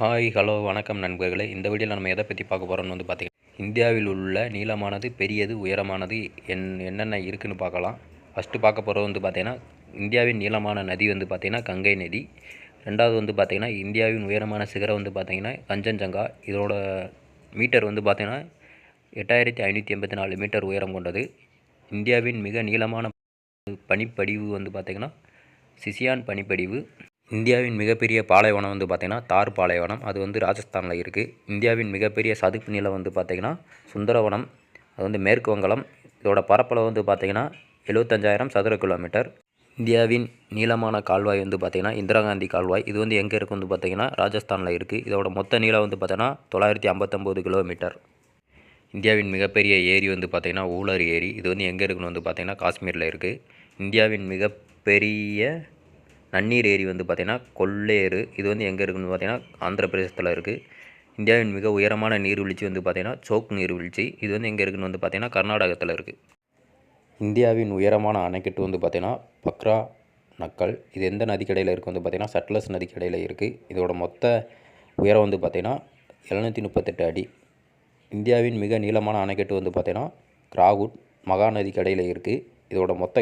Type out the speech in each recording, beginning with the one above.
Hi hello வணக்கம் நண்பர்களே. இந்த வீடியோவில் நம்ம எதை பற்றி பார்க்க போகிறோம்னு பார்த்தீங்கன்னா, இந்தியாவில் உள்ள நீளமானது, பெரியது, உயரமானது என்னென்ன இருக்குன்னு பார்க்கலாம். ஃபஸ்ட்டு பார்க்க போகிறது பார்த்தீங்கன்னா, இந்தியாவின் நீளமான நதி பார்த்தீங்கன்னா கங்கை நதி. ரெண்டாவது பார்த்தீங்கன்னா, இந்தியாவின் உயரமான சிகரம் பார்த்தீங்கன்னா கஞ்சன்ஜங்கா. இதோட மீட்டர் பார்த்தீங்கன்னா 8584 மீட்டர் உயரம் கொண்டது. இந்தியாவின் மிக நீளமான பனிப்படிவு பார்த்தீங்கன்னா சிசியான் பனிப்படிவு. இந்தியாவின் மிகப்பெரிய பாலைவனம் பார்த்தீங்கன்னா தார் பாலைவனம். அது ராஜஸ்தானில் இருக்குது. இந்தியாவின் மிகப்பெரிய சதுப்பு நிலம் பார்த்தீங்கன்னா சுந்தரவனம். அது மேற்கு வங்காளம். இதோட பரப்பளவு பார்த்தீங்கன்னா 75,000 சதுர கிலோமீட்டர். இந்தியாவின் நீளமான கால்வாய் பார்த்தீங்கன்னா இந்திரா காந்தி கால்வாய். இது எங்கே இருக்குது பார்த்தீங்கன்னா ராஜஸ்தானில் இருக்குது. இதோட மொத்த நீளம் பார்த்தீங்கன்னா 959 கிலோமீட்டர். இந்தியாவின் மிகப்பெரிய ஏரி பார்த்தீங்கன்னா ஊலர் ஏரி. இது எங்கே இருக்குன்னு பார்த்தீங்கன்னா காஷ்மீரில் இருக்குது. இந்தியாவின் மிகப்பெரிய நன்னீர் ஏரி பார்த்தீங்கன்னா கொள்ளேறு. இது எங்கே இருக்குன்னு பார்த்தீங்கன்னா ஆந்திர பிரதேசத்தில் இருக்குது. இந்தியாவின் மிக உயரமான நீர்வீழ்ச்சி பார்த்தீங்கன்னா சோக் நீர்வீழ்ச்சி. இது எங்கே இருக்குன்னு பார்த்தீங்கன்னா கர்நாடகத்தில் இருக்குது. இந்தியாவின் உயரமான அணைக்கட்டு பார்த்தீங்கன்னா பக்ரா நக்கல். இது எந்த நதிக்கடையில் இருக்குது பார்த்தீங்கன்னா சட்லஸ் நதிக்கடையில் இருக்குது. இதோட மொத்த உயரம் பார்த்தீங்கன்னா 738 அடி. இந்தியாவின் மிக நீளமான அணைக்கட்டு பார்த்தீங்கன்னா கிராகுட் மகாநதி கடையில் இருக்குது. இதோட மொத்த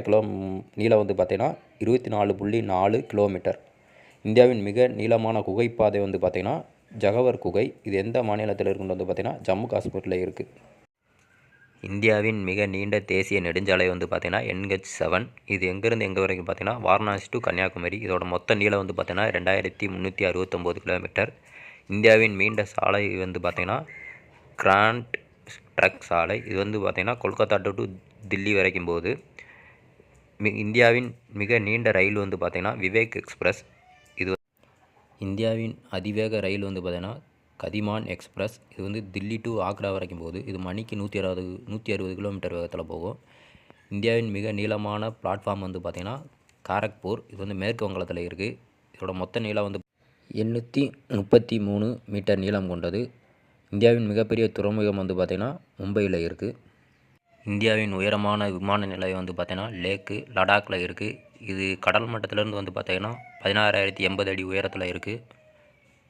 நீளம் பார்த்தீங்கன்னா 24.4 கிலோமீட்டர். இந்தியாவின் மிக நீளமான குகைப்பாதை பார்த்தீங்கன்னா ஜகவர் குகை. இது எந்த மாநிலத்தில் இருக்குன்னு பார்த்தீங்கன்னா ஜம்மு காஷ்மீரில் இருக்குது. இந்தியாவின் மிக நீண்ட தேசிய நெடுஞ்சாலை பார்த்தீங்கன்னா NH7. இது எங்கேருந்து எங்கே வரைக்கும் பார்த்தீங்கன்னா வாரணாசி டு கன்னியாகுமரி. இதோட மொத்த நீளம் பார்த்தீங்கன்னா 2369 கிலோமீட்டர். இந்தியாவின் நீண்ட சாலை பார்த்தீங்கன்னா கிராண்ட் ட்ரக் சாலை. இது பார்த்தீங்கன்னா கொல்கத்தா டு தில்லி வரைக்கும் போகுது. இந்தியாவின் மிக நீண்ட ரயில் பார்த்தீங்கன்னா விவேக் எக்ஸ்பிரஸ். இது இந்தியாவின் அதிவேக ரயில் பார்த்தீங்கன்னா கதிமான் எக்ஸ்பிரஸ். இது தில்லி டு ஆக்ரா வரைக்கும் போகுது. இது மணிக்கு 160 கிலோமீட்டர் வேகத்தில் போகும். இந்தியாவின் மிக நீளமான பிளாட்ஃபார்ம் பார்த்தீங்கன்னா காரக்பூர். இது மேற்கு வங்காளத்தில் இருக்குது. இதோட மொத்த நீளம் 833 மீட்டர் நீளம் கொண்டது. இந்தியாவின் மிகப்பெரிய துறைமுகம் பார்த்தீங்கன்னா மும்பையில் இருக்குது. இந்தியாவின் உயரமான விமான நிலையம் பார்த்தீங்கன்னா லேக்கு லடாக்கில் இருக்குது. இது கடல் மட்டத்திலேருந்து பார்த்தீங்கன்னா 16,080 அடி உயரத்தில் இருக்குது.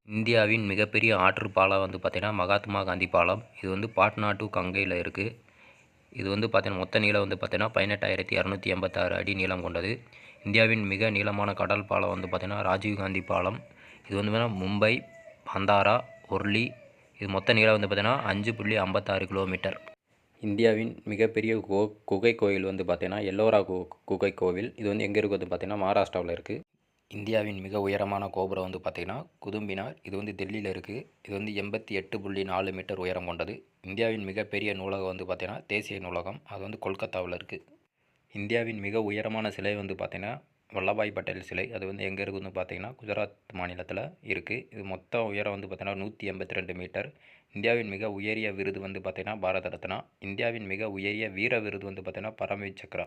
இந்தியாவின் மிகப்பெரிய ஆற்று பாலம் பார்த்தீங்கன்னா மகாத்மா காந்தி பாலம். இது பாட்னா டு கங்கையில் இருக்குது. இது பார்த்தீங்கன்னா மொத்த நீளம் பார்த்தீங்கன்னா 18,286 அடி நீளம் கொண்டது. இந்தியாவின் மிக நீளமான கடல் பாலம் பார்த்தீங்கன்னா ராஜீவ் காந்தி பாலம். இது மும்பை பந்தாரா ஒர்லி. இது மொத்த நீளம் பார்த்தீங்கன்னா 5.56 கிலோமீட்டர். இந்தியாவின் மிகப்பெரிய குகை கோவில் பார்த்தீங்கன்னா எல்லோரா குகை கோவில். இது எங்கே இருக்குது பார்த்தீங்கன்னா மகாராஷ்டிராவில் இருக்குது. இந்தியாவின் மிக உயரமான கோபுரம் பார்த்தீங்கன்னா குதும்பினார். இது டெல்லியில் இருக்குது. இது 88.4 மீட்டர் உயரம் கொண்டது. இந்தியாவின் மிகப்பெரிய நூலகம் பார்த்தீங்கன்னா தேசிய நூலகம். அது கொல்கத்தாவில் இருக்குது. இந்தியாவின் மிக உயரமான சிலை பார்த்தீங்கன்னா வல்லபாய் பட்டேல் சிலை. அது எங்கே இருக்குதுன்னு பார்த்தீங்கன்னா குஜராத் மாநிலத்தில் இருக்குது. இது மொத்த உயரம் பார்த்தீங்கன்னா 182 மீட்டர். இந்தியாவின் மிக உயரிய விருது பார்த்தீங்கன்னா பாரத ரத்னா. இந்தியாவின் மிக உயரிய வீர விருது பார்த்தீங்கன்னா பரம்வீர் சக்ரா.